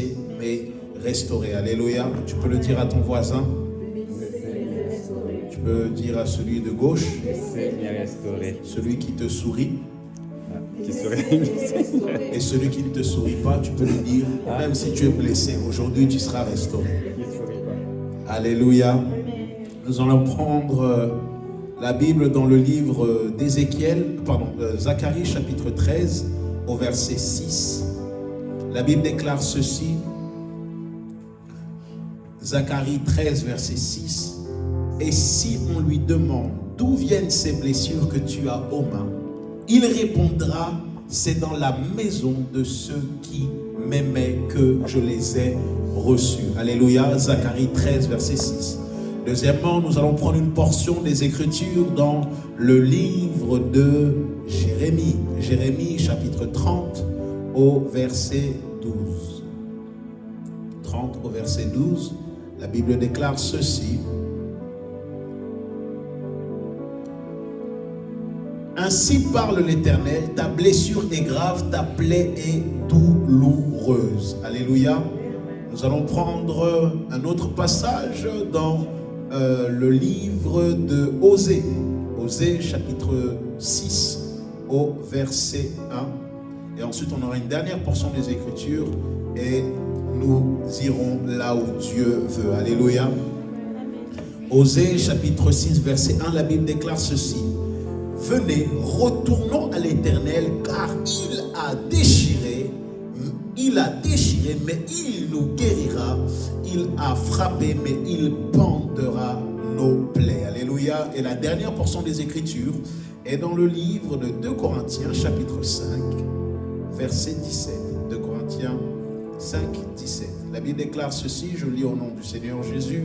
blessé mais restauré. Alléluia. Tu peux le dire à ton voisin. Tu peux dire à celui de gauche. Celui qui te sourit. Et celui qui ne te sourit pas, tu peux lui dire, même si tu es blessé, aujourd'hui tu seras restauré. Alléluia. Nous allons prendre la Bible dans le livre Zacharie chapitre 13 au verset 6. La Bible déclare ceci. Zacharie 13 verset 6. Et si on lui demande d'où viennent ces blessures que tu as aux mains, il répondra, c'est dans la maison de ceux qui m'aimaient que je les ai reçus. Alléluia. Zacharie 13 verset 6. Deuxièmement, nous allons prendre une portion des Écritures dans le livre de Jérémie. Jérémie chapitre 30 au verset 12. 30 au verset 12. La Bible déclare ceci. Ainsi parle l'Éternel, ta blessure est grave, ta plaie est douloureuse. Alléluia. Nous allons prendre un autre passage dans le livre de Osée. Osée chapitre 6 au verset 1. Et ensuite on aura une dernière portion des Écritures et nous irons là où Dieu veut. Alléluia. Osée chapitre 6 verset 1, la Bible déclare ceci. Venez, retournons à l'Éternel, car il a déchiré, mais il nous guérira. Il a frappé, mais il bandera nos plaies. Alléluia. Et la dernière portion des Écritures est dans le livre de 2 Corinthiens, chapitre 5, verset 17. 2 Corinthiens 5, 17. La Bible déclare ceci, je lis au nom du Seigneur Jésus.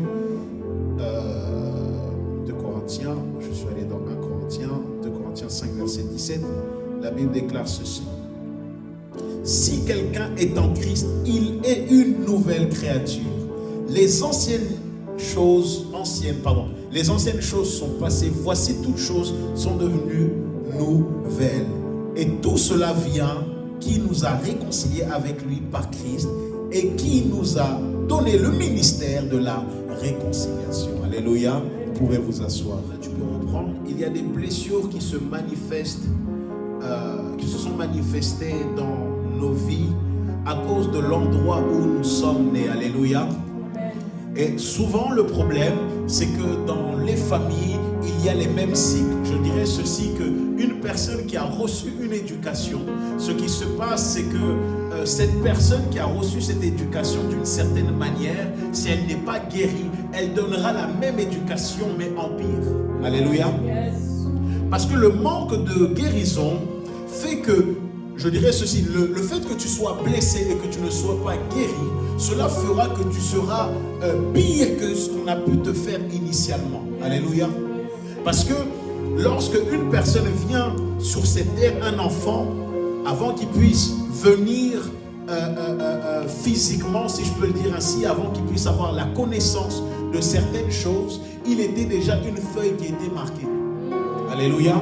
2 Corinthiens, je suis allé dans 1 Corinthiens, 2 Corinthiens 5, verset 17. La Bible déclare ceci. Si quelqu'un est en Christ, il est une nouvelle créature. Les anciennes choses sont passées. Voici toutes choses sont devenues nouvelles. Et tout cela vient qui nous a réconciliés avec lui par Christ et qui nous a donné le ministère de la réconciliation. Alléluia. Vous pouvez vous asseoir. Tu peux reprendre. Il y a des blessures qui se manifestent, qui se sont manifestées dans nos vies à cause de l'endroit où nous sommes nés. Alléluia. Et souvent le problème, c'est que dans les familles, il y a les mêmes cycles. Je dirais ceci, qu'une personne qui a reçu une éducation, ce qui se passe, c'est que cette personne qui a reçu cette éducation d'une certaine manière, si elle n'est pas guérie, elle donnera la même éducation, mais en pire. Alléluia. Parce que le manque de guérison fait que, je dirais ceci, le fait que tu sois blessé et que tu ne sois pas guéri, cela fera que tu seras pire que ce qu'on a pu te faire initialement. Alléluia. Parce que lorsque une personne vient sur cette terre, un enfant, avant qu'il puisse venir physiquement, si je peux le dire ainsi, avant qu'il puisse avoir la connaissance de certaines choses, il était déjà une feuille qui était marquée. Alléluia.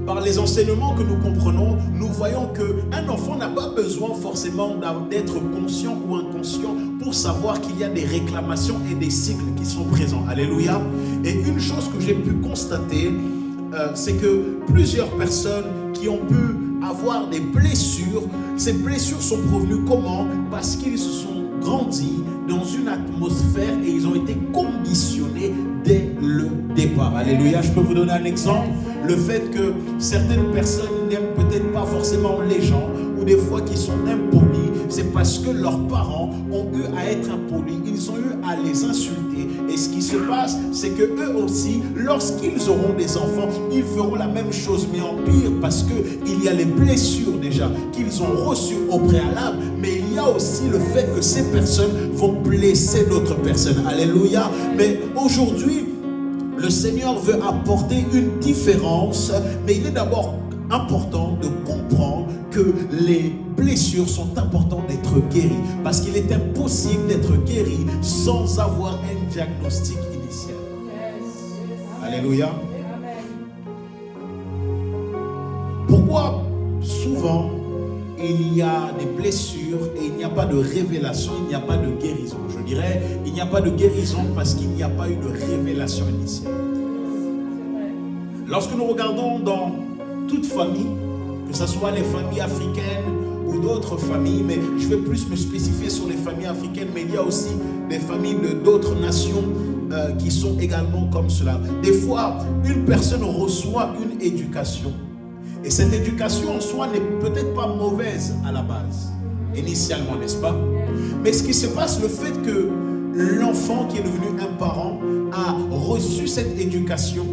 Par les enseignements que nous comprenons, nous voyons qu'un enfant n'a pas besoin forcément d'être conscient ou inconscient pour savoir qu'il y a des réclamations et des cycles qui sont présents. Alléluia. Et une chose que j'ai pu constater, c'est que plusieurs personnes qui ont pu avoir des blessures, ces blessures sont provenues comment? Parce qu'ils se sont grandis dans une atmosphère et ils ont été conditionnés dès le départ. Alléluia. Je peux vous donner un exemple. Le fait que certaines personnes n'aiment peut-être pas forcément les gens ou des fois qui sont impolis, c'est parce que leurs parents ont eu à être impolis, ils ont eu à les insulter. Et ce qui se passe, c'est que eux aussi, lorsqu'ils auront des enfants, ils feront la même chose, mais en pire, parce qu'il y a les blessures déjà qu'ils ont reçues au préalable, mais il y a aussi le fait que ces personnes vont blesser d'autres personnes. Alléluia. Mais aujourd'hui, le Seigneur veut apporter une différence, mais il est d'abord important de comprendre que les blessures sont importantes d'être guéries, parce qu'il est impossible d'être guéri sans avoir un diagnostic initial. Alléluia. Pourquoi souvent il y a des blessures et il n'y a pas de révélation, il n'y a pas de guérison. Je dirais, il n'y a pas de guérison parce qu'il n'y a pas eu de révélation initiale. Lorsque nous regardons dans toute famille, que ce soit les familles africaines ou d'autres familles, mais je vais plus me spécifier sur les familles africaines, mais il y a aussi des familles d'autres nations qui sont également comme cela. Des fois, une personne reçoit une éducation et cette éducation en soi n'est peut-être pas mauvaise à la base, initialement, n'est-ce pas? Mais ce qui se passe, le fait que l'enfant qui est devenu un parent a reçu cette éducation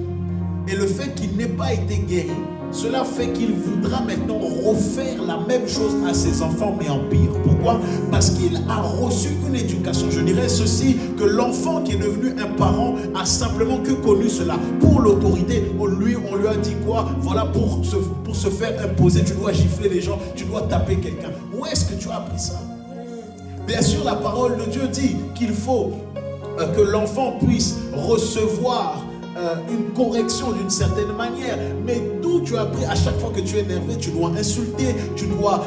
et le fait qu'il n'ait pas été guéri, cela fait qu'il voudra maintenant refaire la même chose à ses enfants, mais en pire. Pourquoi? Parce qu'il a reçu une éducation. Je dirais ceci, que l'enfant qui est devenu un parent a simplement que connu cela. Pour l'autorité, on lui a dit quoi? Voilà, pour se faire imposer, tu dois gifler les gens, tu dois taper quelqu'un. Où est-ce que tu as appris ça? Bien sûr, la parole de Dieu dit qu'il faut que l'enfant puisse recevoir une correction d'une certaine manière, mais d'où tu as appris? À chaque fois que tu es énervé, tu dois insulter, tu dois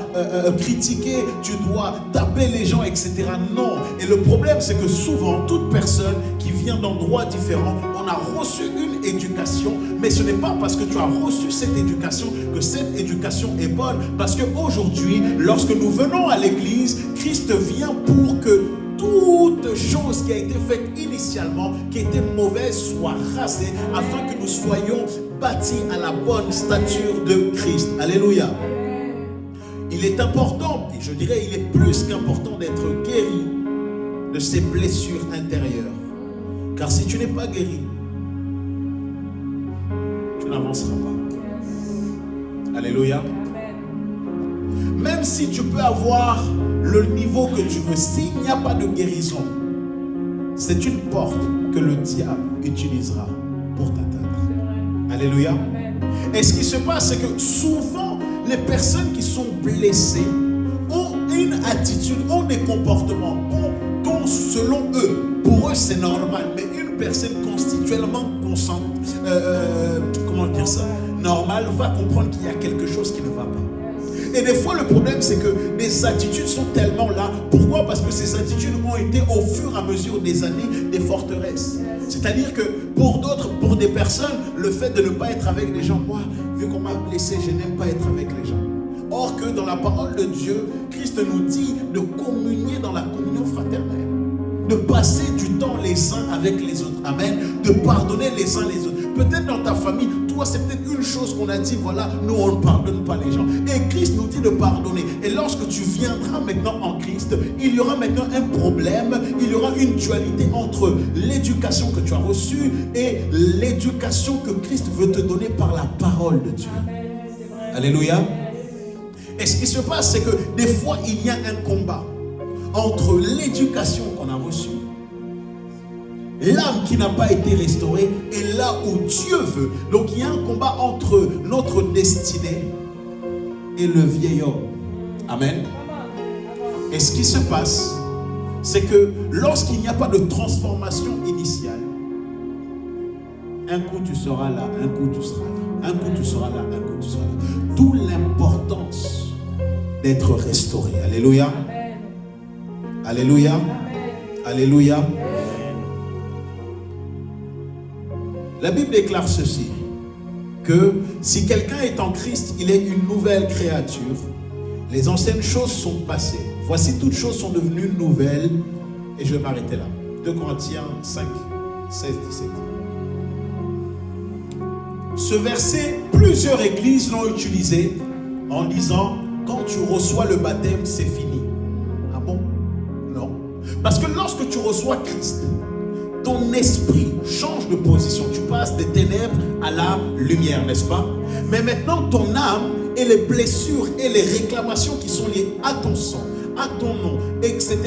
critiquer, tu dois taper les gens, etc. Non. Et le problème, c'est que souvent, toute personne qui vient d'endroits différents, on a reçu une éducation, mais ce n'est pas parce que tu as reçu cette éducation que cette éducation est bonne. Parce qu'aujourd'hui, lorsque nous venons à l'église, Christ vient pour que toute chose qui a été faite initialement, qui était mauvaise, soit rasée, afin que nous soyons bâtis à la bonne stature de Christ. Alléluia. Il est important, et je dirais il est plus qu'important d'être guéri de ces blessures intérieures. Car si tu n'es pas guéri, tu n'avanceras pas. Alléluia. Même si tu peux avoir le niveau que tu veux, s'il n'y a pas de guérison, c'est une porte que le diable utilisera pour t'atteindre. Alléluia. Et ce qui se passe, c'est que souvent, les personnes qui sont blessées ont une attitude, ont des comportements dont selon eux, pour eux c'est normal, mais une personne constituellement comment dire ça, normale, va comprendre qu'il y a quelque chose qui ne va pas. Et des fois, le problème, c'est que les attitudes sont tellement là. Pourquoi? Parce que ces attitudes ont été, au fur et à mesure des années, des forteresses. C'est-à-dire que pour d'autres, pour des personnes, le fait de ne pas être avec les gens, moi, vu qu'on m'a blessé, je n'aime pas être avec les gens. Or que dans la parole de Dieu, Christ nous dit de communier dans la communion fraternelle. De passer du temps les uns avec les autres. Amen. De pardonner les uns les autres. Peut-être dans ta famille, toi, c'est peut-être une chose qu'on a dit, voilà, nous, on ne pardonne pas les gens. Et Christ nous dit de pardonner. Et lorsque tu viendras maintenant en Christ, il y aura maintenant un problème, il y aura une dualité entre l'éducation que tu as reçue et l'éducation que Christ veut te donner par la parole de Dieu. Alléluia. Et ce qui se passe, c'est que des fois, il y a un combat entre l'éducation qu'on a reçue, l'âme qui n'a pas été restaurée, et là où Dieu veut. Donc il y a un combat entre notre destinée et le vieil homme. Amen. Et ce qui se passe, c'est que lorsqu'il n'y a pas de transformation initiale, un coup tu seras là, un coup tu seras là, un coup tu seras là, un coup tu seras là. D'où l'importance d'être restauré. Alléluia. Alléluia. Alléluia. La Bible déclare ceci, que si quelqu'un est en Christ, il est une nouvelle créature. Les anciennes choses sont passées. Voici, toutes choses sont devenues nouvelles. Et je vais m'arrêter là. 2 Corinthiens 5, 16, 17. Ce verset, plusieurs églises l'ont utilisé en disant, quand tu reçois le baptême, c'est fini. Ah bon? Non. Parce que lorsque tu reçois Christ, ton esprit change de position. Tu passes des ténèbres à la lumière, n'est-ce pas? Mais maintenant, ton âme et les blessures et les réclamations qui sont liées à ton sang, à ton nom, etc.,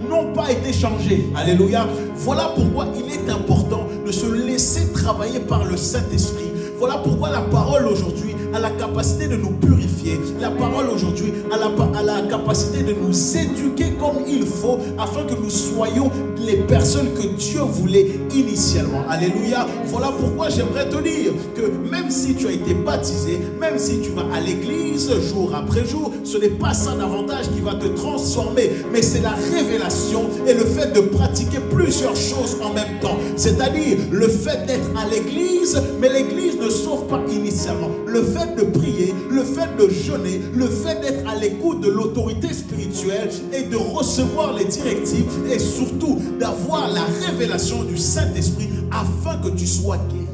n'ont pas été changées. Alléluia. Voilà pourquoi il est important de se laisser travailler par le Saint-Esprit. Voilà pourquoi la parole aujourd'hui a la capacité de nous purifier. La parole aujourd'hui a la capacité de nous éduquer comme il faut afin que nous soyons les personnes que Dieu voulait initialement. Alléluia. Voilà pourquoi j'aimerais te dire que même si tu as été baptisé, même si tu vas à l'église jour après jour, ce n'est pas ça davantage qui va te transformer, mais c'est la révélation et le fait de pratiquer plusieurs choses en même temps. C'est-à-dire le fait d'être à l'église, mais l'église ne sauve pas initialement. Le fait de prier, le fait de jeûner, le fait d'être à l'écoute de l'autorité spirituelle et de recevoir les directives et surtout d'avoir la révélation du Saint-Esprit afin que tu sois guéri.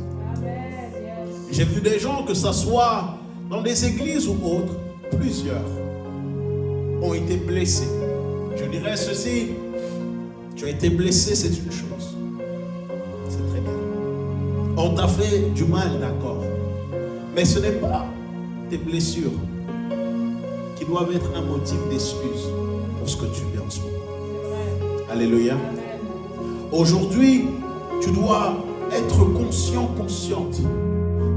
J'ai vu des gens, que ce soit dans des églises ou autres, plusieurs ont été blessés. Je dirais ceci, tu as été blessé, c'est une chose. C'est très bien. On t'a fait du mal, d'accord. Mais ce n'est pas tes blessures qui doivent être un motif d'excuse pour ce que tu vis en ce moment. Alléluia. Aujourd'hui, tu dois être consciente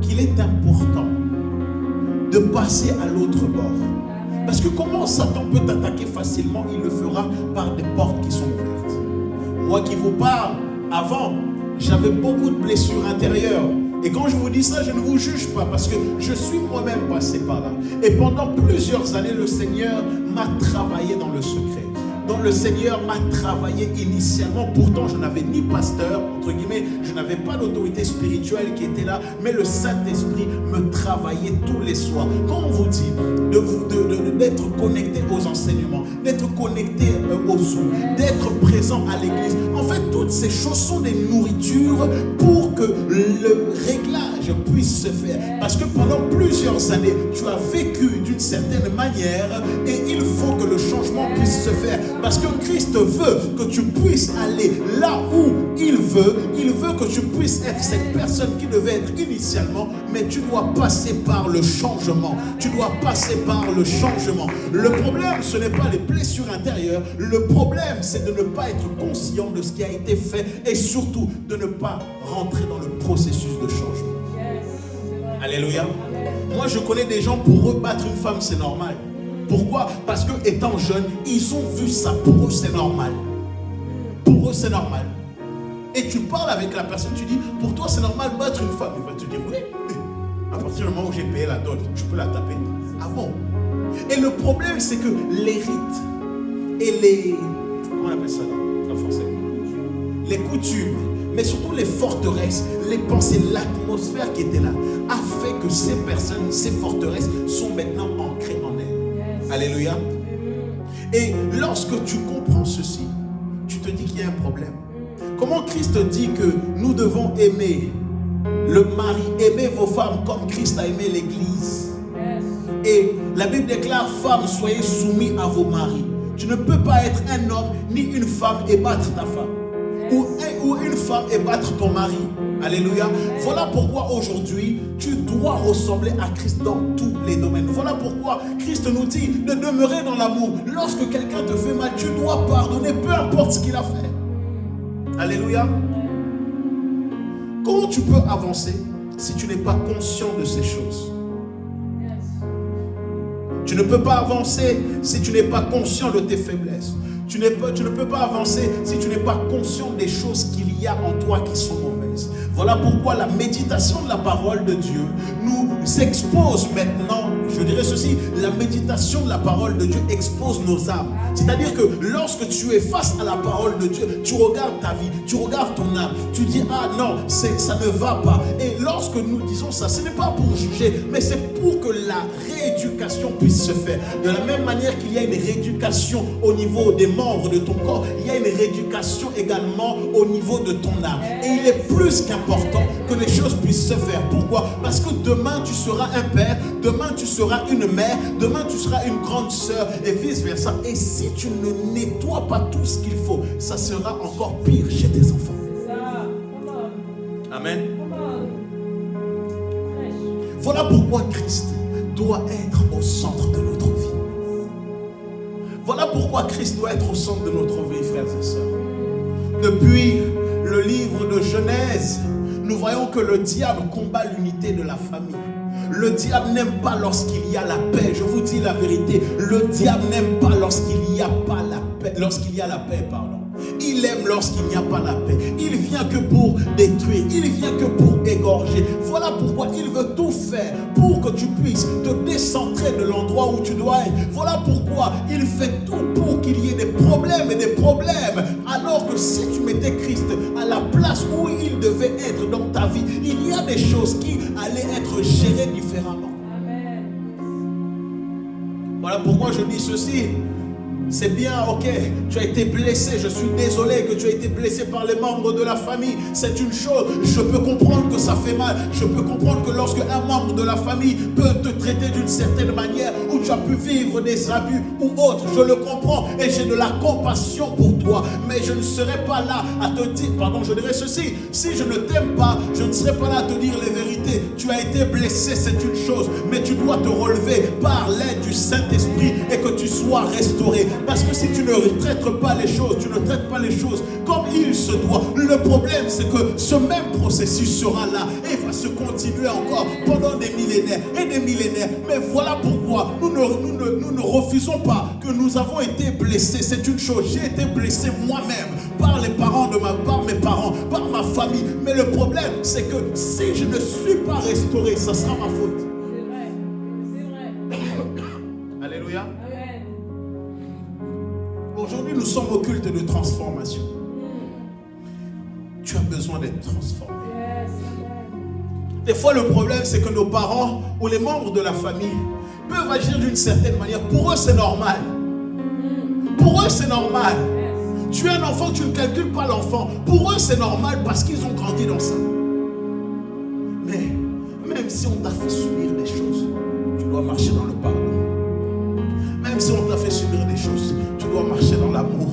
qu'il est important de passer à l'autre bord. Parce que comment Satan peut t'attaquer facilement, il le fera par des portes qui sont ouvertes. Moi qui vous parle, avant, j'avais beaucoup de blessures intérieures. Et quand je vous dis ça, je ne vous juge pas parce que je suis moi-même passé par là. Et pendant plusieurs années, le Seigneur m'a travaillé dans le secret. Donc le Seigneur m'a travaillé initialement. Pourtant, je n'avais ni pasteur, entre guillemets, je n'avais pas d'autorité spirituelle qui était là, mais le Saint-Esprit me travaillait tous les soirs. Quand on vous dit d'être connecté aux enseignements, d'être connecté aux Zoom, d'être présent à l'église, en fait, toutes ces choses sont des nourritures pour que le réglage puisse se faire. Parce que pendant plusieurs années, tu as vécu d'une certaine manière et il faut que le changement puisse se faire. Parce que Christ veut que tu puisses aller là où il veut. Il veut que tu puisses être cette personne qui devait être initialement, mais tu dois passer par le changement. Tu dois passer par le changement. Le problème, ce n'est pas les blessures intérieures. Le problème, c'est de ne pas être conscient de ce qui a été fait et surtout de ne pas rentrer dans le processus de changement. Alléluia. Moi, je connais des gens, pour rebattre une femme, c'est normal. Pourquoi? Parce que étant jeunes, ils ont vu ça. Pour eux, c'est normal. Pour eux, c'est normal. Et tu parles avec la personne, tu dis, pour toi, c'est normal de battre une femme. Il va te dire, oui. À partir du moment où j'ai payé la dot, je peux la taper. Ah bon? Et le problème, c'est que les rites et les... Comment on appelle ça en français? Les coutumes, mais surtout les forteresses, les pensées, l'atmosphère qui était là, a fait que ces personnes, ces forteresses, sont maintenant ancrées en elles. Alléluia. Et lorsque tu comprends ceci, tu te dis qu'il y a un problème. Comment Christ dit que nous devons aimer le mari, aimer vos femmes comme Christ a aimé l'église. Et la Bible déclare, femmes, soyez soumis à vos maris. Tu ne peux pas être un homme ni une femme et battre ta femme. Ou une femme et battre ton mari. Alléluia. Voilà pourquoi aujourd'hui, tu dois ressembler à Christ dans tous les domaines. Voilà pourquoi Christ nous dit de demeurer dans l'amour. Lorsque quelqu'un te fait mal, tu dois pardonner, peu importe ce qu'il a fait. Alléluia. Comment tu peux avancer si tu n'es pas conscient de ces choses? Tu ne peux pas avancer si tu n'es pas conscient de tes faiblesses. Tu ne peux pas avancer si tu n'es pas conscient des choses qu'il y a en toi qui sont mauvaises. Voilà pourquoi la méditation de la parole de Dieu nous expose maintenant, je dirais ceci, la méditation de la parole de Dieu expose nos âmes. C'est-à-dire que lorsque tu es face à la parole de Dieu, tu regardes ta vie, tu regardes ton âme, tu dis, ah non, ça ne va pas. Et lorsque nous disons ça, ce n'est pas pour juger, mais c'est pour que la rééducation puisse se faire. De la même manière qu'il y a une rééducation au niveau des membres de ton corps, il y a une rééducation également au niveau de ton âme. Et il est plus qu'important que les choses puissent se faire. Pourquoi? Parce que demain tu seras un père, demain tu seras une mère, demain tu seras une grande sœur et vice versa. Et si tu ne nettoies pas tout ce qu'il faut, ça sera encore pire chez tes enfants. Amen. Voilà pourquoi Christ doit être au centre de notre vie. Voilà pourquoi Christ doit être au centre de notre vie, frères et sœurs. Depuis le livre de Genèse, nous voyons que le diable combat l'unité de la famille. Le diable n'aime pas lorsqu'il y a la paix. Je vous dis la vérité. Le diable n'aime pas lorsqu'il n'y a pas la paix. Lorsqu'il y a la paix, pardon. Il aime lorsqu'il n'y a pas la paix. Il vient que pour détruire. Il vient que pour égorger. Voilà pourquoi il veut tout faire pour que tu puisses te décentrer de l'endroit où tu dois être. Voilà pourquoi il fait tout pour qu'il y ait des problèmes et des problèmes. Alors que si tu mettais Christ à la place où il devait être dans ta vie, il y a des choses qui allaient être gérées différemment. Amen. Voilà pourquoi je dis ceci. C'est bien, ok, tu as été blessé, je suis désolé que tu as été blessé par les membres de la famille, c'est une chose, je peux comprendre que ça fait mal, je peux comprendre que lorsque un membre de la famille peut te traiter d'une certaine manière, où tu as pu vivre des abus ou autre, je le comprends et j'ai de la compassion pour toi, mais je ne serai pas là à te dire, pardon, je dirais ceci, si je ne t'aime pas, je ne serai pas là à te dire les vérités, tu as été blessé, c'est une chose, mais tu dois te relever par l'aide du Saint-Esprit et que tu sois restauré. Parce que si tu ne traites pas les choses, tu ne traites pas les choses comme il se doit. Le problème, c'est que ce même processus sera là et va se continuer encore pendant des millénaires et des millénaires. Mais voilà pourquoi nous ne refusons pas que nous avons été blessés. C'est une chose, j'ai été blessé moi-même par les parents de par mes parents, par ma famille. Mais le problème, c'est que si je ne suis pas restauré, ça sera ma faute. C'est vrai, c'est vrai. Alléluia. Aujourd'hui, nous sommes au culte de transformation. Tu as besoin d'être transformé. Des fois, le problème, c'est que nos parents ou les membres de la famille peuvent agir d'une certaine manière. Pour eux, c'est normal. Pour eux, c'est normal. Tu es un enfant, tu ne calcules pas l'enfant. Pour eux, c'est normal parce qu'ils ont grandi dans ça. Mais même si on t'a fait subir des choses, tu dois marcher dans le pardon. Même si on t'a fait subir des choses, tu dois marcher dans l'amour.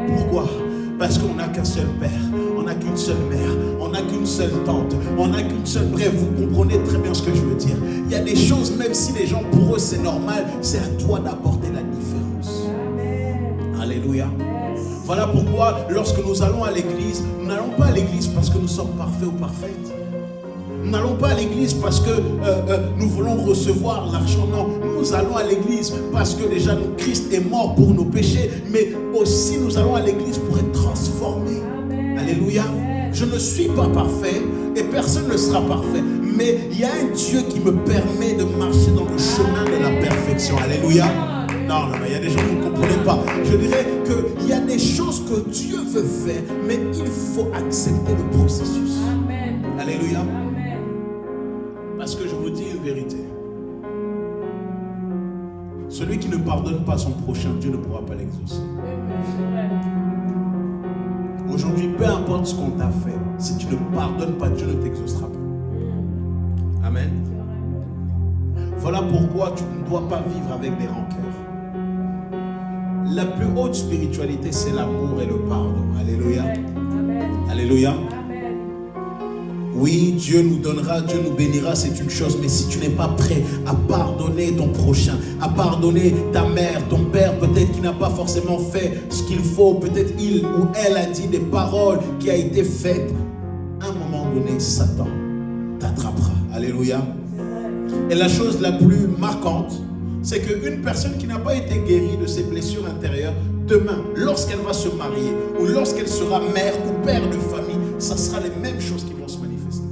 Pourquoi? Parce qu'on n'a qu'un seul père, on n'a qu'une seule mère, on n'a qu'une seule tante, on n'a qu'une seule... Bref, vous comprenez très bien ce que je veux dire. Il y a des choses, même si les gens, pour eux, c'est normal, c'est à toi d'apporter la différence. Alléluia. Voilà pourquoi, lorsque nous allons à l'église, nous n'allons pas à l'église parce que nous sommes parfaits ou parfaites. Nous n'allons pas à l'église parce que nous voulons recevoir l'argent. Non, nous allons à l'église parce que déjà Christ est mort pour nos péchés. Mais aussi nous allons à l'église pour être transformés. Amen. Alléluia. Je ne suis pas parfait et personne ne sera parfait. Mais il y a un Dieu qui me permet de marcher dans le chemin de la perfection. Alléluia. Non, il y a des gens qui ne comprenez pas. Je dirais qu'il y a des choses que Dieu veut faire, mais il faut accepter le processus. Amen. Alléluia. Parce que je vous dis une vérité. Celui qui ne pardonne pas son prochain, Dieu ne pourra pas l'exaucer. Aujourd'hui, peu importe ce qu'on t'a fait, si tu ne pardonnes pas, Dieu ne t'exaucera pas. Amen. Voilà pourquoi tu ne dois pas vivre avec des rancœurs. La plus haute spiritualité, c'est l'amour et le pardon. Alléluia. Alléluia. Oui, Dieu nous donnera, Dieu nous bénira, c'est une chose. Mais si tu n'es pas prêt à pardonner ton prochain, à pardonner ta mère, ton père, peut-être qui n'a pas forcément fait ce qu'il faut, peut-être il ou elle a dit des paroles qui a été faites, à un moment donné, Satan t'attrapera. Alléluia. Et la chose la plus marquante, c'est qu'une personne qui n'a pas été guérie de ses blessures intérieures, demain, lorsqu'elle va se marier, ou lorsqu'elle sera mère ou père de famille, ça sera les mêmes choses qui vont se manifester.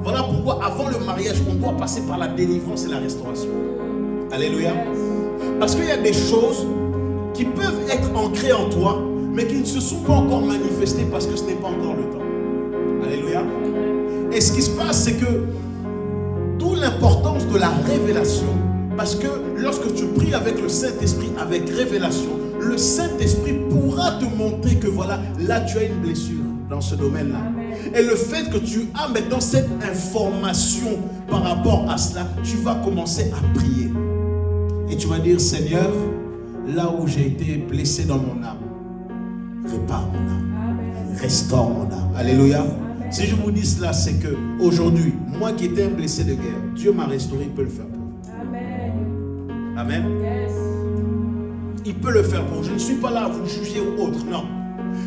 Voilà pourquoi avant le mariage, on doit passer par la délivrance et la restauration. Alléluia. Parce qu'il y a des choses qui peuvent être ancrées en toi, mais qui ne se sont pas encore manifestées parce que ce n'est pas encore le temps. Alléluia. Et ce qui se passe, c'est que d'où l'importance de la révélation. Parce que lorsque tu pries avec le Saint-Esprit, avec révélation, le Saint-Esprit pourra te montrer que voilà, là tu as une blessure dans ce domaine-là. Et le fait que tu as maintenant cette information par rapport à cela, tu vas commencer à prier. Et tu vas dire, Seigneur, là où j'ai été blessé dans mon âme, répare mon âme, restaure mon âme. Alléluia. Si je vous dis cela, c'est que aujourd'hui, moi qui étais un blessé de guerre, Dieu m'a restauré, il peut le faire pour vous. Amen. Amen. Yes. Il peut le faire pour vous. Je ne suis pas là à vous juger ou autre, non.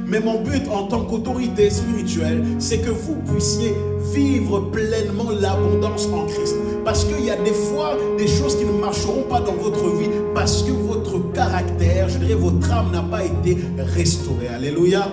Mais mon but en tant qu'autorité spirituelle, c'est que vous puissiez vivre pleinement l'abondance en Christ. Parce qu'il y a des fois des choses qui ne marcheront pas dans votre vie parce que votre caractère, je dirais votre âme n'a pas été restaurée. Alléluia.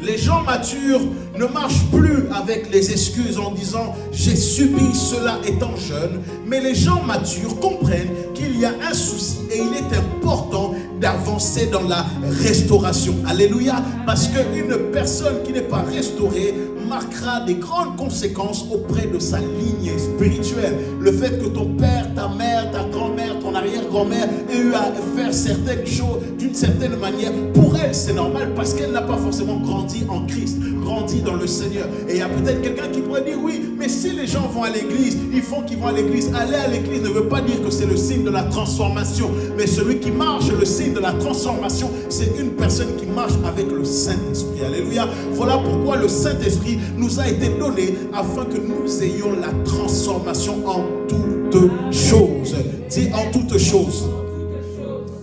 Les gens matures ne marchent plus avec les excuses en disant « j'ai subi cela étant jeune ». Mais les gens matures comprennent qu'il y a un souci et il est important d'avancer dans la restauration. Alléluia. Parce qu'une personne qui n'est pas restaurée marquera des grandes conséquences auprès de sa lignée spirituelle. Le fait que ton père, ta mère, ta grand-mère, ton arrière-grand-mère ait eu à faire certaines choses d'une certaine manière, pour elle c'est normal parce qu'elle n'a pas forcément grandi en Christ, grandi dans le Seigneur. Et il y a peut-être quelqu'un qui pourrait dire oui, mais si les gens vont à l'église, ils font qu'ils vont à l'église. Aller à l'église ne veut pas dire que c'est le signe de la transformation, mais celui qui marche, le signe de la transformation, c'est une personne qui marche avec le Saint-Esprit. Alléluia. Voilà pourquoi le Saint-Esprit nous a été donné afin que nous ayons la transformation en toutes choses. Dis en toutes choses.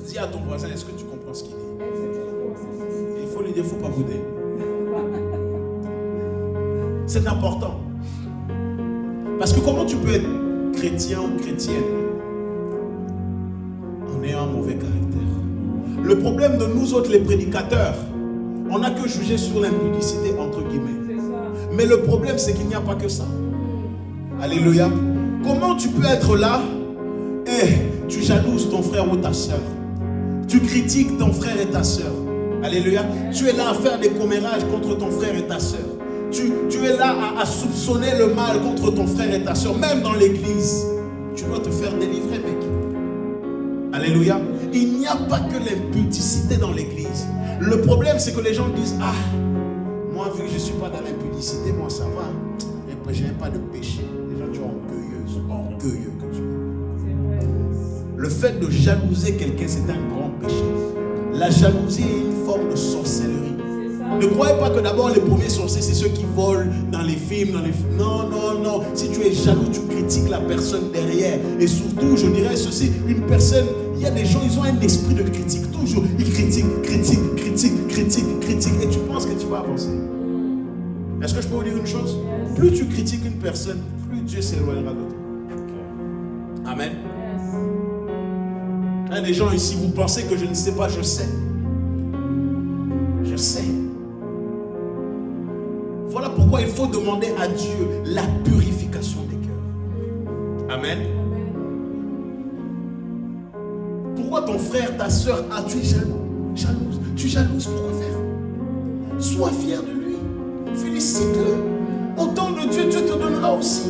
Dis à ton voisin, est-ce que tu comprends ce qu'il dit? Il faut lui dire, il ne faut pas bouder. C'est important. Parce que comment tu peux être chrétien ou chrétienne en ayant un mauvais caractère? Le problème de nous autres, les prédicateurs, on n'a que jugé sur l'impudicité entre guillemets. Mais le problème, c'est qu'il n'y a pas que ça. Alléluia. Comment tu peux être là et tu jalouses ton frère ou ta soeur? Tu critiques ton frère et ta soeur. Alléluia. Tu es là à faire des commérages contre ton frère et ta soeur. Tu es là à soupçonner le mal contre ton frère et ta soeur. Même dans l'église, tu dois te faire délivrer, mec. Alléluia. Il n'y a pas que l'impudicité dans l'église. Le problème, c'est que les gens disent, ah, moi, vu que je ne suis pas dans l'impudicité, moi, ça va. Et je n'ai pas de péché. Les gens, tu es orgueilleux que tu es. Le fait de jalouser quelqu'un, c'est un grand péché. La jalousie est une forme de sorcellerie. Ne croyez pas que d'abord les premiers sorciers, c'est ceux qui volent dans les films, Non, non, non. Si tu es jaloux, tu critiques la personne derrière. Et surtout, je dirais ceci, une personne, il y a des gens, ils ont un esprit de critique. Toujours, ils critiquent. Et tu penses que tu vas avancer. Est-ce que je peux vous dire une chose? Plus tu critiques une personne, plus Dieu s'éloignera de toi. Amen. Il y a des gens ici, vous pensez que je ne sais pas, je sais. Je sais. Voilà pourquoi il faut demander à Dieu la purification des cœurs. Amen. Pourquoi ton frère, ta soeur, tu es jalouse? Tu jalouses, pourquoi faire? Sois fier de lui. Félicite-le. Au temps de Dieu, Dieu te donnera aussi.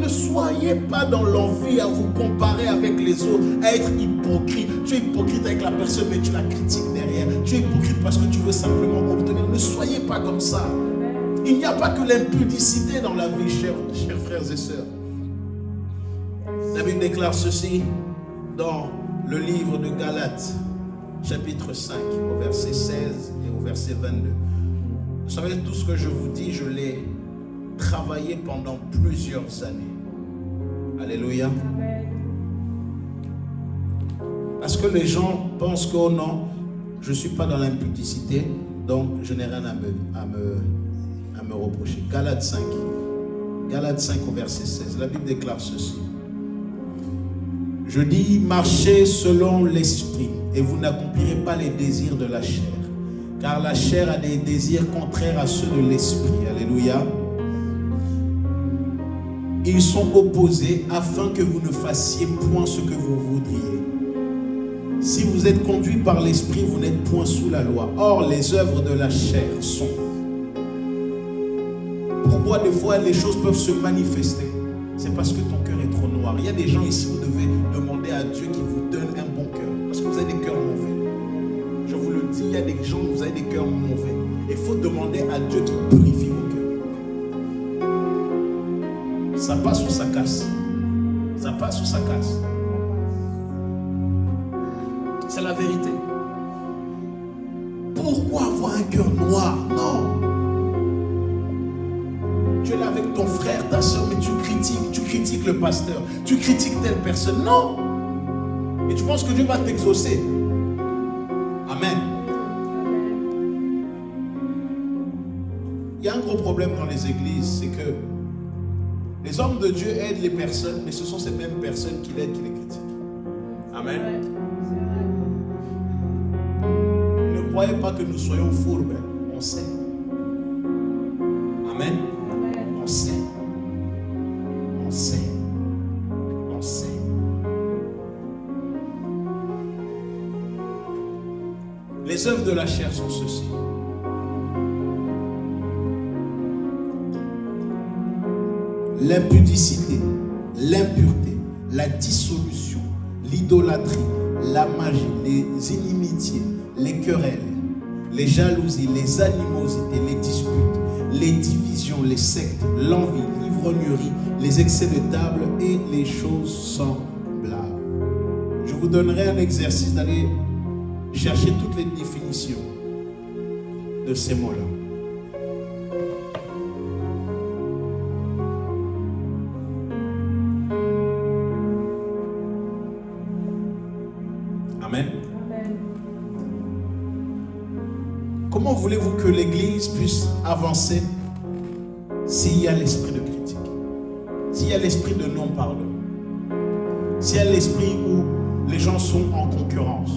Ne soyez pas dans l'envie à vous comparer avec les autres, à être hypocrite. Tu es hypocrite avec la personne, mais tu la critiques derrière. Tu es hypocrite parce que tu veux simplement obtenir. Ne soyez pas comme ça. Il n'y a pas que l'impudicité dans la vie, chers frères et sœurs. La Bible déclare ceci dans le livre de Galates, chapitre 5, au verset 16 et au verset 22. Vous savez, tout ce que je vous dis, je l'ai travaillé pendant plusieurs années. Alléluia. Parce que les gens pensent que oh non, je ne suis pas dans l'impudicité, donc je n'ai rien à me reprocher. Galates 5 au verset 16, la Bible déclare ceci. Je dis, marchez selon l'esprit et vous n'accomplirez pas les désirs de la chair. Car la chair a des désirs contraires à ceux de l'esprit. Alléluia. Ils sont opposés afin que vous ne fassiez point ce que vous voudriez. Si vous êtes conduit par l'esprit, vous n'êtes point sous la loi. Or, les œuvres de la chair sont. Pourquoi des fois les choses peuvent se manifester? C'est parce que ton cœur est trop noir. Il y a des gens ici, vous devez demander à Dieu qu'il vous donne un bon cœur. Parce que vous avez des cœurs mauvais. Je vous le dis, il y a des gens, vous avez des cœurs mauvais. Il faut demander à Dieu qui purifie vos cœurs. Ça passe ou ça casse? Ça passe ou ça casse? C'est la vérité. Pourquoi avoir un cœur noir? Non. Tu es là avec ton frère, ta soeur, mais tu critiques le pasteur, tu critiques telle personne. Non. Et tu penses que Dieu va t'exaucer. Amen. Il y a un gros problème dans les églises, c'est que Les hommes de Dieu aident les personnes, mais ce sont ces mêmes personnes qui l'aident, qui les critiquent. Amen. Ne croyez pas que nous soyons fourbes. On sait. Amen. On sait. On sait. On sait. Les œuvres de la chair sont ceci. L'impudicité, l'impureté, la dissolution, l'idolâtrie, la magie, les inimitiés, les querelles, les jalousies, les animosités, les disputes, les divisions, les sectes, l'envie, l'ivrognerie, les excès de table et les choses semblables. Je vous donnerai un exercice d'aller chercher toutes les définitions de ces mots-là. Amen. Comment voulez-vous que l'Église puisse avancer s'il y a l'esprit de critique, s'il y a l'esprit de non-pardon, s'il y a l'esprit où les gens sont en concurrence,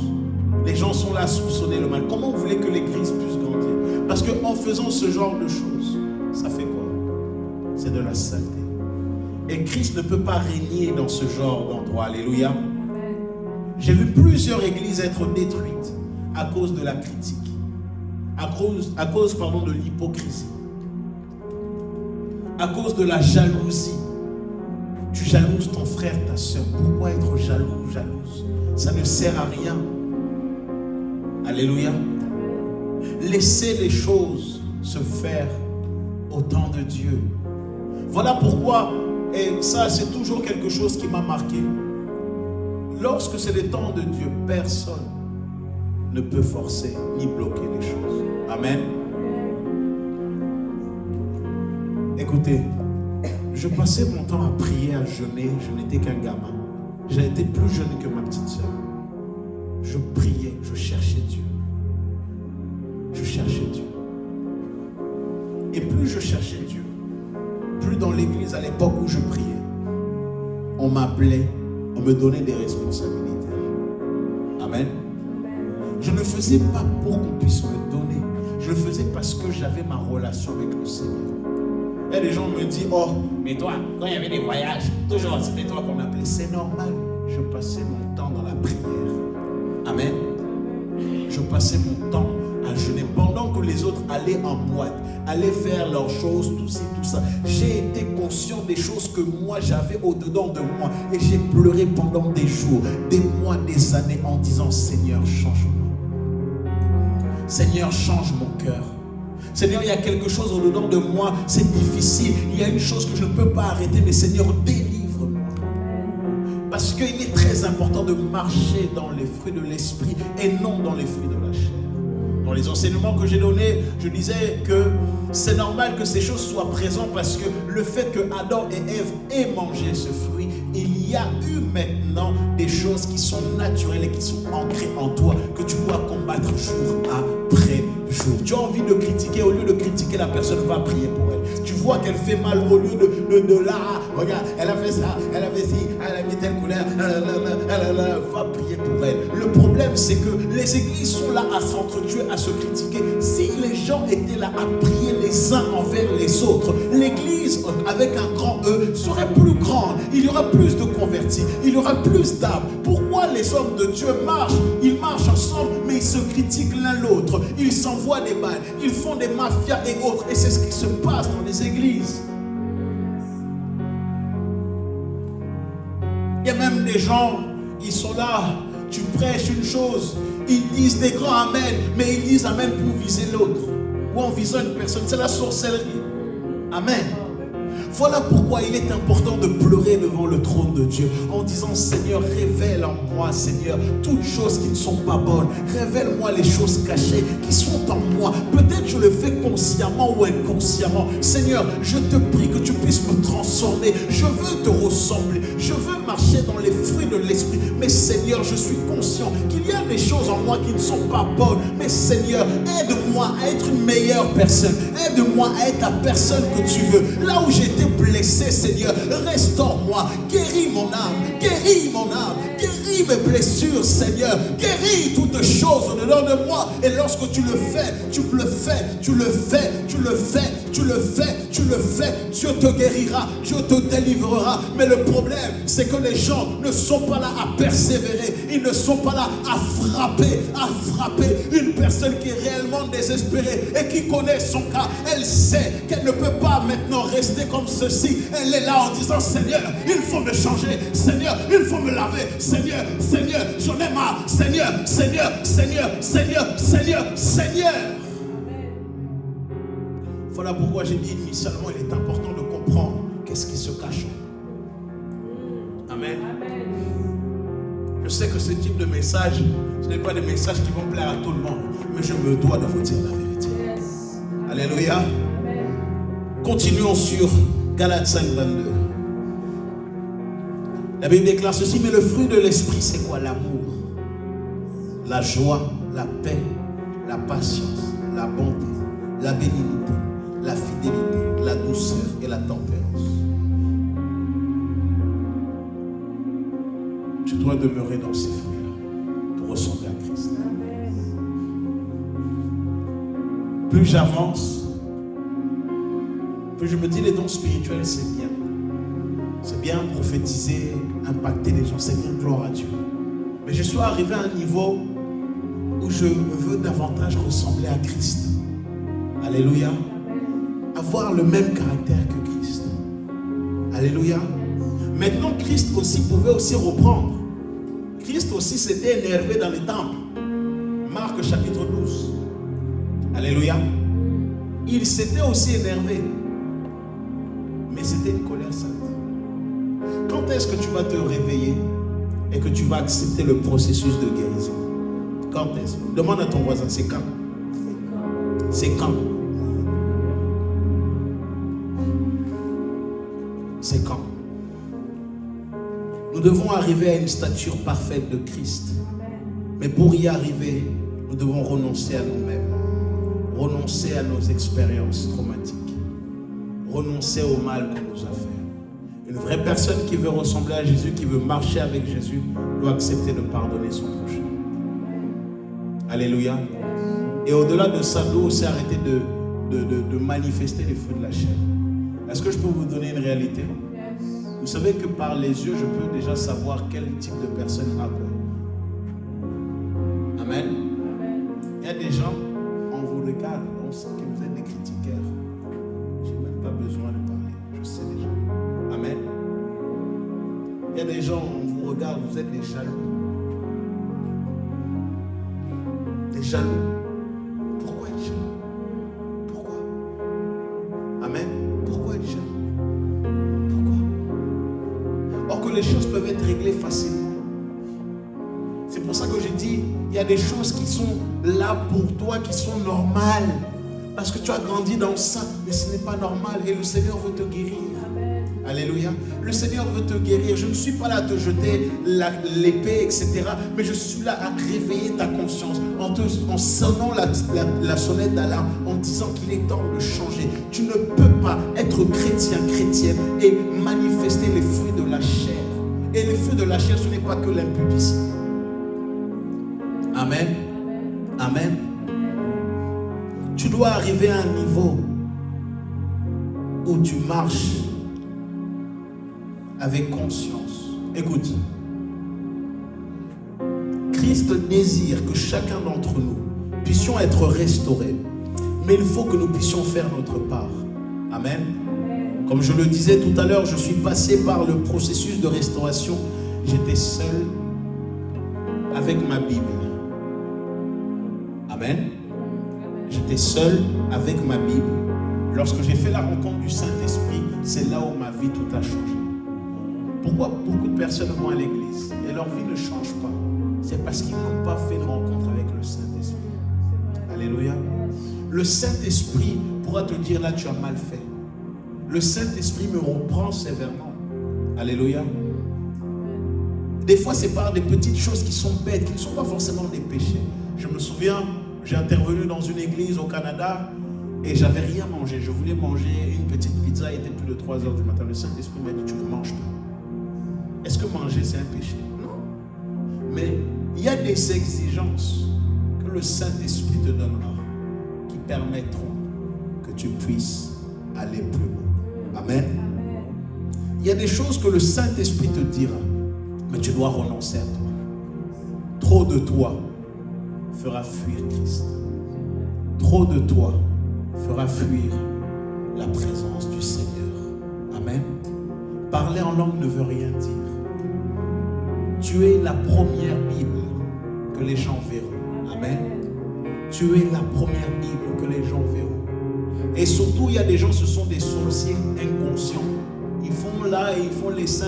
les gens sont là à soupçonner le mal? Comment vous voulez que l'Église puisse grandir? Parce qu'en faisant ce genre de choses, ça fait quoi? C'est de la saleté. Et Christ ne peut pas régner dans ce genre d'endroit. Alléluia. J'ai vu plusieurs églises être détruites à cause de la critique, à cause de l'hypocrisie, à cause de la jalousie. Tu jalouses ton frère, ta soeur. Pourquoi être jaloux, jalouse? Ça ne sert à rien. Alléluia. Laissez les choses se faire au temps de Dieu. Voilà pourquoi, et ça c'est toujours quelque chose qui m'a marqué. Lorsque c'est le temps de Dieu, personne ne peut forcer ni bloquer les choses. Amen. Écoutez, je passais mon temps à prier, à jeûner. Je n'étais qu'un gamin. J'ai été plus jeune que ma petite sœur. Je priais, je cherchais Dieu. Je cherchais Dieu. Et plus je cherchais Dieu, plus dans l'église à l'époque où je priais, on m'appelait, on me donnait des responsabilités. Amen. Je ne faisais pas pour qu'on puisse me donner. Je le faisais parce que j'avais ma relation avec le Seigneur. Et les gens me disent, oh, mais toi, quand il y avait des voyages, toujours c'était toi qu'on appelait. C'est normal. Je passais mon temps dans la prière. Amen. Je passais mon temps à jeûner pendant que les autres allaient en boîte, allaient faire leurs choses, tout ci, tout ça. J'ai été conscient des choses que moi j'avais au-dedans de moi et j'ai pleuré pendant des jours, des mois, des années en disant, Seigneur, change-moi. Seigneur, change mon cœur. Seigneur, il y a quelque chose au-dedans de moi, c'est difficile. Il y a une chose que je ne peux pas arrêter, mais Seigneur, délivre-moi. Parce qu'il est très important de marcher dans les fruits de l'esprit et non dans les fruits de la chair. Dans les enseignements que j'ai donnés, je disais que c'est normal que ces choses soient présentes parce que le fait que Adam et Ève aient mangé ce fruit, il y a eu maintenant des choses qui sont naturelles et qui sont ancrées en toi que tu dois combattre jour après jour. Tu as envie de critiquer, au lieu de critiquer la personne, va prier pour elle. Tu vois qu'elle fait mal, au lieu de là, regarde, elle a fait ça, elle a fait ci, elle a mis telle couleur, va prier pour elle. Le problème c'est que les églises sont là à s'entretuer, à se critiquer. Si les gens étaient là à prier les uns envers les autres, l'église avec un grand E serait plus grande, il y aura plus de convertis, il y aura plus d'âmes. Pourquoi les hommes de Dieu marchent? Ils marchent ensemble mais ils se critiquent l'un l'autre, ils s'envoient des balles, ils font des mafias et autres, et c'est ce qui se passe dans les églises. Il y a même des gens, ils sont là, tu prêches une chose, ils disent des grands amen, mais ils disent amen pour viser l'autre, ou en visant une personne. C'est la sorcellerie. Amen. Voilà pourquoi il est important de pleurer devant le trône de Dieu en disant, Seigneur, révèle en moi, Seigneur, toutes choses qui ne sont pas bonnes. Révèle-moi les choses cachées qui sont en moi. Peut-être je le fais consciemment ou inconsciemment. Seigneur, je te prie que tu puisses me transformer. Je veux te ressembler. Je veux marcher dans les fruits de l'esprit. Mais Seigneur, je suis conscient qu'il y a des choses en moi qui ne sont pas bonnes. Mais Seigneur, aide-moi à être une meilleure personne. Aide-moi à être la personne que tu veux. Là où j'étais blessé, Seigneur, restaure-moi, guéris mon âme, guéris mon âme, guéris mes blessures, Seigneur, guéris toutes choses au-dedans de moi. Et lorsque tu le fais, tu le fais, tu le fais, tu le fais, tu le fais, tu le fais, Dieu te guérira, Dieu te délivrera. Mais le problème, c'est que les gens ne sont pas là à persévérer, ils ne sont pas là à frapper. Une personne qui est réellement désespérée et qui connaît son cas, elle sait qu'elle ne peut pas maintenant rester comme ceci. Elle est là en disant, Seigneur, il faut me changer, Seigneur, il faut me laver, Seigneur, Seigneur, j'en ai marre, Seigneur, Seigneur, Seigneur, Seigneur, Seigneur, Seigneur. Voilà pourquoi j'ai dit initialement, il est important de comprendre qu'est-ce qui se cache. Amen. Je sais que ce type de message, ce n'est pas des messages qui vont plaire à tout le monde, mais je me dois de vous dire la vérité. Yes. Alléluia. Amen. Continuons sur Galates 5, 22. La Bible déclare ceci, mais le fruit de l'esprit, c'est quoi? L'amour, la joie, la paix, la patience, la bonté, la bénignité, la fidélité, la douceur et la tempérance. Tu dois demeurer dans ces fruits-là pour ressembler à Christ. Amen. Plus j'avance, plus je me dis les dons spirituels, c'est bien. C'est bien prophétiser, impacter les gens, c'est bien, gloire à Dieu. Mais je suis arrivé à un niveau où je veux davantage ressembler à Christ. Alléluia. Avoir le même caractère que Christ. Alléluia. Maintenant, Christ aussi pouvait aussi reprendre. Christ aussi s'était énervé dans les temples. Marc chapitre 12. Alléluia. Il s'était aussi énervé. Mais c'était une colère sainte. Quand est-ce que tu vas te réveiller et que tu vas accepter le processus de guérison? Quand est-ce? Demande à ton voisin, c'est quand? C'est quand? C'est quand? Nous devons arriver à une stature parfaite de Christ. Mais pour y arriver, nous devons renoncer à nous-mêmes, renoncer à nos expériences traumatiques, renoncer au mal qu'on nous a fait. Une vraie personne qui veut ressembler à Jésus, qui veut marcher avec Jésus, doit accepter de pardonner son prochain. Alléluia. Et au-delà de ça, doit aussi arrêter de manifester les fruits de la chair. Est-ce que je peux vous donner une réalité? Vous savez que par les yeux, je peux déjà savoir quel type de personne a quoi. Amen. Il y a des gens, on vous regarde, on sent que vous êtes des critiqueurs. Je n'ai même pas besoin de parler, je sais déjà. Amen. Il y a des gens, on vous regarde, vous êtes des jaloux. Des jaloux. Pourquoi être jaloux? Pourquoi? Amen. Pourquoi être jaloux? Or que les choses peuvent être réglées facilement. C'est pour ça que j'ai dit, il y a des choses qui sont là pour toi, qui sont normales. Parce que tu as grandi dans ça, mais ce n'est pas normal. Et le Seigneur veut te guérir. Amen. Alléluia. Le Seigneur veut te guérir. Je ne suis pas là à te jeter l'épée, etc. Mais je suis là à réveiller ta conscience. En sonnant la sonnette d'alarme, en disant qu'il est temps de changer. Tu ne peux pas être chrétien, chrétienne et manifester les fruits de la chair. Et les fruits de la chair, ce n'est pas que l'impudicité. Amen. Amen. Tu dois arriver à un niveau où tu marches avec conscience. Écoute. Christ désire que chacun d'entre nous puissions être restaurés. Mais il faut que nous puissions faire notre part. Amen. Comme je le disais tout à l'heure, je suis passé par le processus de restauration. J'étais seul avec ma Bible. Amen. J'étais seul avec ma Bible. Lorsque j'ai fait la rencontre du Saint-Esprit, c'est là où ma vie tout a changé. Pourquoi beaucoup de personnes vont à l'église et leur vie ne change pas? C'est parce qu'ils n'ont pas fait une rencontre avec le Saint-Esprit. Alléluia. Le Saint-Esprit pourra te dire là tu as mal fait. Le Saint-Esprit me reprend sévèrement. Alléluia. Des fois c'est par des petites choses qui sont bêtes, qui ne sont pas forcément des péchés. Je me souviens, j'ai intervenu dans une église au Canada Et j'avais rien mangé. Je voulais manger une petite pizza. Il était plus de 3 heures du matin. Le Saint-Esprit m'a dit, tu ne manges pas. Est-ce que manger, c'est un péché? Non. Mais il y a des exigences que le Saint-Esprit te donnera qui permettront que tu puisses aller plus loin. Amen. Il y a des choses que le Saint-Esprit te dira, mais tu dois renoncer à toi. Trop de toi fera fuir Christ. Trop de toi fera fuir la présence du Seigneur. Amen. Parler en langue ne veut rien dire. Tu es la première Bible que les gens verront. Amen. Tu es la première Bible que les gens verront. Et surtout, il y a des gens, ce sont des sorciers inconscients. Ils font là, ils font les saints,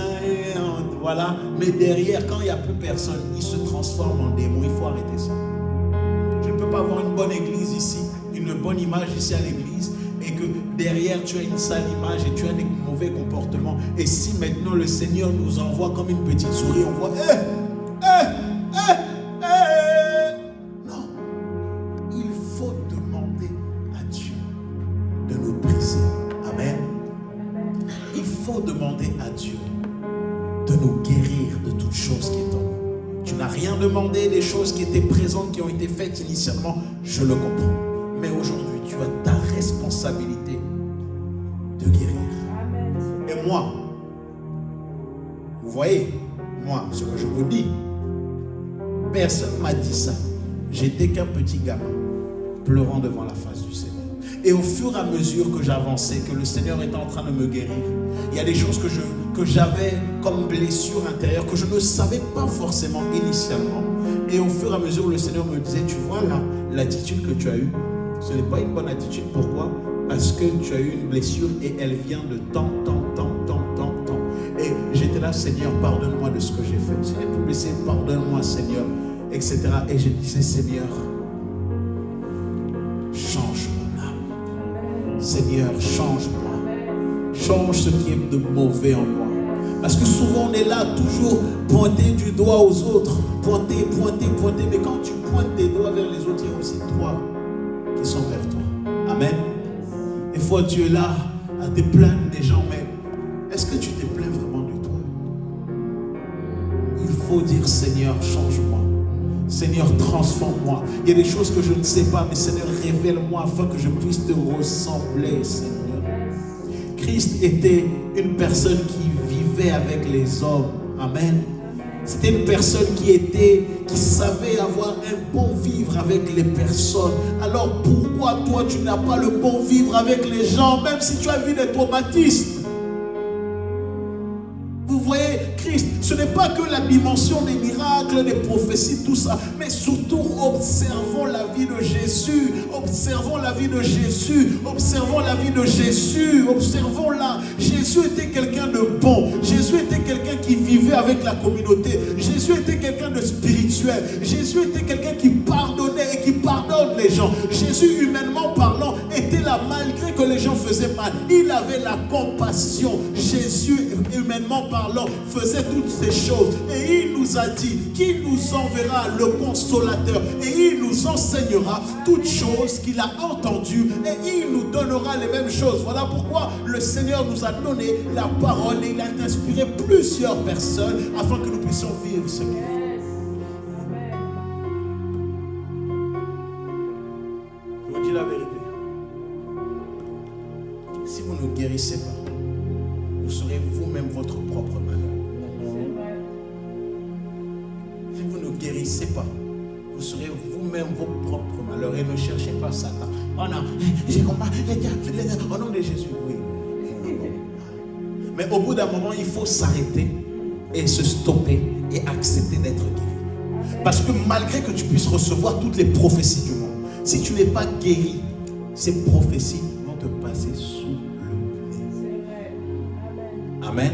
voilà. Mais derrière, quand il n'y a plus personne, ils se transforment en démons. Il faut arrêter ça. Je ne peux pas avoir une bonne église ici, une bonne image ici à l'église, et que derrière tu as une sale image et tu as des mauvais comportements. Et si maintenant le Seigneur nous envoie comme une petite souris, on voit non. Il faut demander à Dieu de nous briser. Amen. Il faut demander à Dieu de nous guérir de toute chose qui est en nous. Tu n'as rien demandé des choses qui étaient présentes, qui ont été faites initialement, je le comprends. Mais aujourd'hui, tu as ta responsabilité de guérir. Et moi, vous voyez, moi, ce que je vous dis, personne ne m'a dit ça. J'étais qu'un petit gamin, pleurant devant la face du Seigneur. Et au fur et à mesure que j'avançais, que le Seigneur était en train de me guérir, il y a des choses que j'avais comme blessure intérieure, que je ne savais pas forcément initialement. Et au fur et à mesure, le Seigneur me disait, tu vois là, l'attitude que tu as eue, ce n'est pas une bonne attitude. Pourquoi? Parce que tu as eu une blessure et elle vient de tant. Et j'étais là, Seigneur, pardonne-moi de ce que j'ai fait. Si j'ai pu blesser, pardonne-moi, Seigneur, etc. Et je disais, Seigneur, change mon âme. Seigneur, change-moi. Change ce qui est de mauvais en moi. Parce que souvent on est là, toujours pointer du doigt aux autres. Pointer. Mais quand tu pointes tes doigts vers les autres, il y a aussi toi qui sont vers toi. Amen. Des fois tu es là à te plaindre des gens, mais est-ce que tu te plains vraiment de toi? Il faut dire, Seigneur, change-moi. Seigneur, transforme-moi. Il y a des choses que je ne sais pas, mais Seigneur, révèle-moi afin que je puisse te ressembler, Seigneur. Christ était une personne qui vivait avec les hommes. Amen. C'était une personne qui savait avoir un bon vivre avec les personnes. Alors pourquoi toi tu n'as pas le bon vivre avec les gens, même si tu as vu des traumatismes? Vous voyez, Christ, ce n'est pas que la dimension des miracles, des prophéties, tout ça, mais surtout observons la vie de Jésus, observons la vie de Jésus, observons la vie de Jésus, observons-la. Jésus était quelqu'un de bon, Jésus était quelqu'un qui vivait avec la communauté, Jésus était quelqu'un de spirituel, Jésus était quelqu'un qui pardonnait et qui pardonne les gens. Jésus, humainement parlant, était là malgré que les gens faisaient mal. Il avait la compassion. Jésus, humainement parlant, faisait toutes ces choses. Et il nous a dit qu'il nous enverra le consolateur. Et il nous enseignera toutes choses qu'il a entendues. Et il nous donnera les mêmes choses. Voilà pourquoi le Seigneur nous a donné la parole. Et il a inspiré plusieurs personnes afin que nous puissions vivre ce qu'il fait. Je vous dis la vérité. Si vous ne guérissez pas, vous serez vous-même votre propre malheur. Si vous ne guérissez pas, vous serez vous-même vos propres malheurs. Et ne cherchez pas Satan. Oh non, j'ai combattu au nom de Jésus. Oui. Mais au bout d'un moment, il faut s'arrêter et se stopper et accepter d'être guéri. Parce que malgré que tu puisses recevoir toutes les prophéties du monde, si tu n'es pas guéri, ces prophéties vont te passer sous le nez. Amen.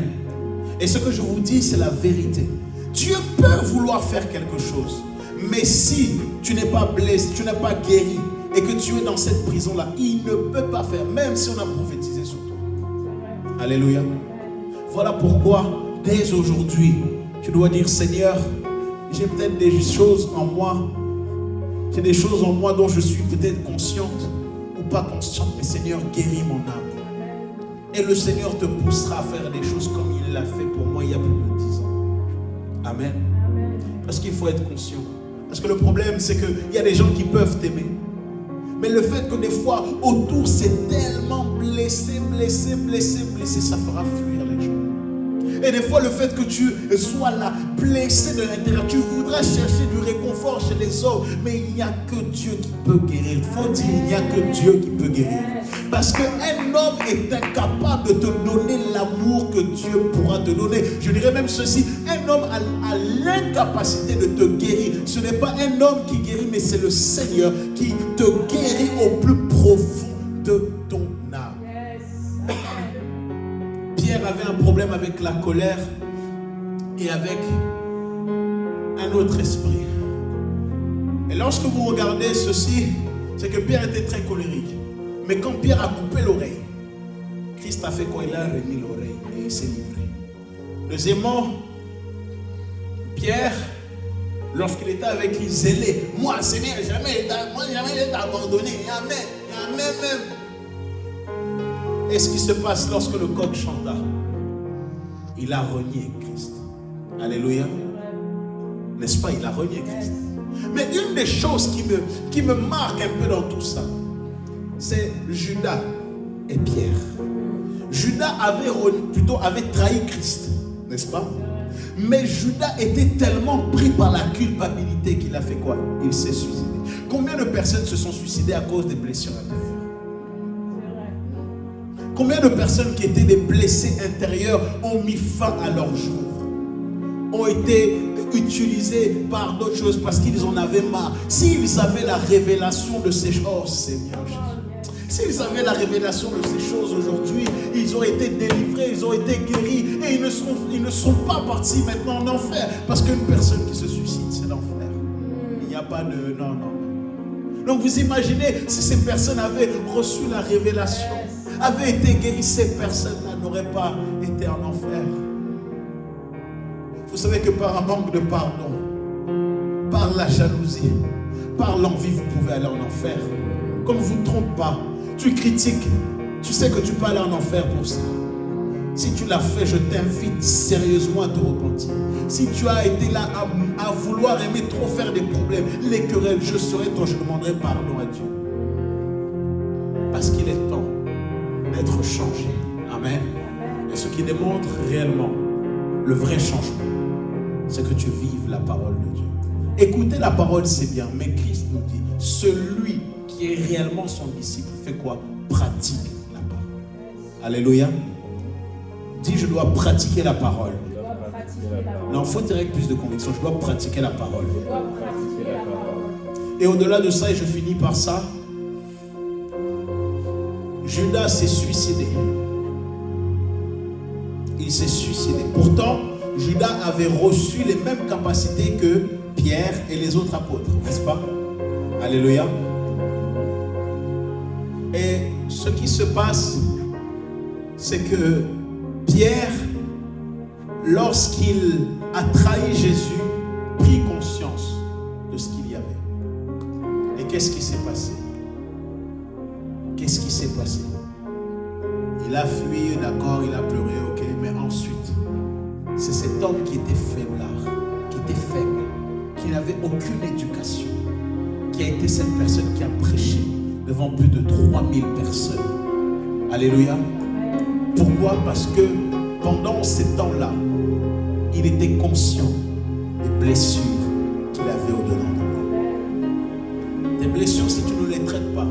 Et ce que je vous dis, c'est la vérité. Dieu peut vouloir faire quelque chose, mais si tu n'es pas blessé, tu n'es pas guéri et que tu es dans cette prison-là, il ne peut pas faire, même si on a prophétisé sur toi. Alléluia. Voilà pourquoi, dès aujourd'hui, tu dois dire, Seigneur, j'ai peut-être des choses en moi, j'ai des choses en moi dont je suis peut-être consciente, ou pas consciente, mais Seigneur, guéris mon âme. Et le Seigneur te poussera à faire des choses comme il l'a fait pour moi il y a plus de 10 ans. Amen. Parce qu'il faut être conscient. Parce que le problème, c'est qu'il y a des gens qui peuvent t'aimer. Mais le fait que des fois, autour, c'est tellement blessé, ça fera fuir les gens. Et des fois, le fait que tu sois là, blessé de l'intérieur, tu voudras chercher du réconfort chez les hommes, mais il n'y a que Dieu qui peut guérir. Il faut dire, il n'y a que Dieu qui peut guérir. Parce qu'un homme est incapable de te donner l'amour que Dieu pourra te donner. Je dirais même ceci, un homme a l'incapacité de te guérir. Ce n'est pas un homme qui guérit, mais c'est le Seigneur qui te guérit au plus profond de ton âme. Pierre avait un problème avec la colère et avec un autre esprit. Et lorsque vous regardez ceci, c'est que Pierre était très colérique. Mais quand Pierre a coupé l'oreille, Christ a fait quoi? Il a remis l'oreille et il s'est livré. Deuxièmement, Pierre, lorsqu'il était avec lui, zélé, moi Seigneur, jamais été abandonné. Amen. Et ce qui se passe lorsque le coq chanta, il a renié Christ. Alléluia. N'est-ce pas? Il a renié Christ. Mais une des choses qui me marque un peu dans tout ça, c'est Judas et Pierre. Judas avait trahi Christ, n'est-ce pas? Mais Judas était tellement pris par la culpabilité qu'il a fait quoi? Il s'est suicidé. Combien de personnes se sont suicidées à cause des blessures intérieures? Combien de personnes qui étaient des blessés intérieurs ont mis fin à leur jour, ont été utilisés par d'autres choses parce qu'ils en avaient marre? S'ils avaient la révélation de ces choses, oh Seigneur Jésus, s'ils avaient la révélation de ces choses aujourd'hui, ils ont été délivrés, ils ont été guéris et ils ne sont pas partis maintenant en enfer. Parce qu'une personne qui se suicide, c'est l'enfer. Il n'y a pas de... Non. Donc vous imaginez, si ces personnes avaient reçu la révélation, avaient été guéries, ces personnes-là n'auraient pas été en enfer. Vous savez que par un manque de pardon, par la jalousie, par l'envie, vous pouvez aller en enfer. Comme vous ne trompez pas, tu critiques, tu sais que tu peux aller en enfer pour ça. Si tu l'as fait, je t'invite sérieusement à te repentir. Si tu as été là à vouloir aimer trop faire des problèmes, les querelles, je serai toi, je demanderai pardon à Dieu. Parce qu'il est temps d'être changé. Amen. Et ce qui démontre réellement le vrai changement, c'est que tu vives la parole de Dieu. Écouter la parole, c'est bien, mais Christ nous dit, celui qui est réellement son disciple fait quoi? Pratique la parole. Alléluia. Dis, je dois pratiquer la parole. Non, il faut direct plus de conviction. Je dois pratiquer la parole. Et au-delà de ça, et je finis par ça, Judas s'est suicidé. Il s'est suicidé. Pourtant, Judas avait reçu les mêmes capacités que Pierre et les autres apôtres, n'est-ce pas? Alléluia. Et ce qui se passe, c'est que Pierre, lorsqu'il a trahi Jésus, prit conscience de ce qu'il y avait. Et qu'est-ce qui s'est passé? Qu'est-ce qui s'est passé? Il a fui, d'accord, il a pleuré, ok, mais ensuite, c'est cet homme qui était faiblard, qui était faible, qui n'avait aucune éducation, qui a été cette personne qui a prêché devant plus de 3000 personnes. Alléluia. Pourquoi? Parce que pendant ces temps-là, il était conscient des blessures qu'il avait au-dedans de lui. Tes blessures, si tu ne les traites pas,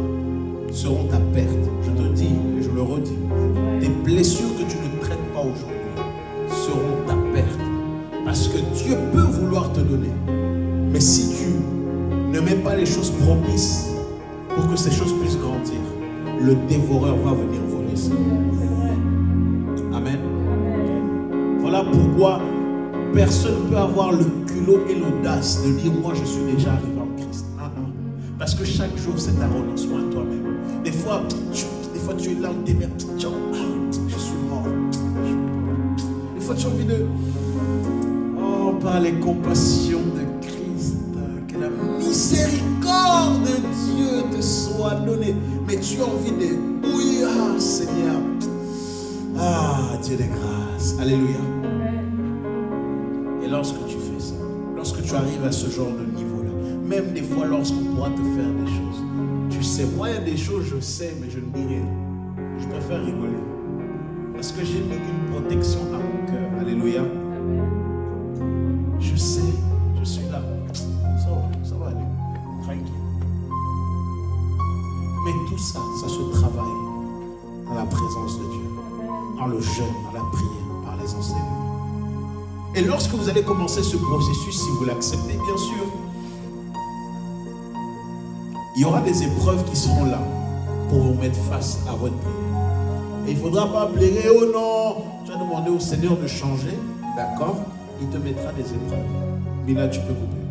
seront ta perte. Je te dis et je le redis. Tes blessures que tu ne traites pas aujourd'hui seront ta perte. Parce que Dieu peut vouloir te donner. Mais si tu ne mets pas les choses propices pour que ces choses puissent grandir, le dévoreur va venir voler ça. Amen. Voilà pourquoi personne ne peut avoir le culot et l'audace de dire moi je suis déjà arrivé en Christ. Parce que chaque jour c'est un renoncement à toi-même. Des fois tu es là où tu es bien. Je suis mort. Des fois tu as envie de... Oh, par les compassions de Christ, que la miséricorde de Dieu te soit donnée. Mais tu tu as envie de... Oui, ah, Seigneur. Ah, Dieu de grâce. Alléluia. Et lorsque tu fais ça, lorsque tu arrives à ce genre de niveau-là, même des fois lorsqu'on pourra te faire des choses, tu sais, moi il y a des choses je sais, mais je ne dis rien. Je préfère rigoler. Parce que j'ai mis une protection à mon cœur. Alléluia. Je sais, je suis là. Ça va aller. Tranquille. Mais tout ça, ça se travaille dans la présence de Dieu, dans le jeûne, dans la prière, par les enseignements. Et lorsque vous allez commencer ce processus, si vous l'acceptez, bien sûr, il y aura des épreuves qui seront là pour vous mettre face à votre prière. Et il ne faudra pas plairer, oh non, tu as demandé au Seigneur de changer, d'accord? Il te mettra des épreuves. Mais là, tu peux couper.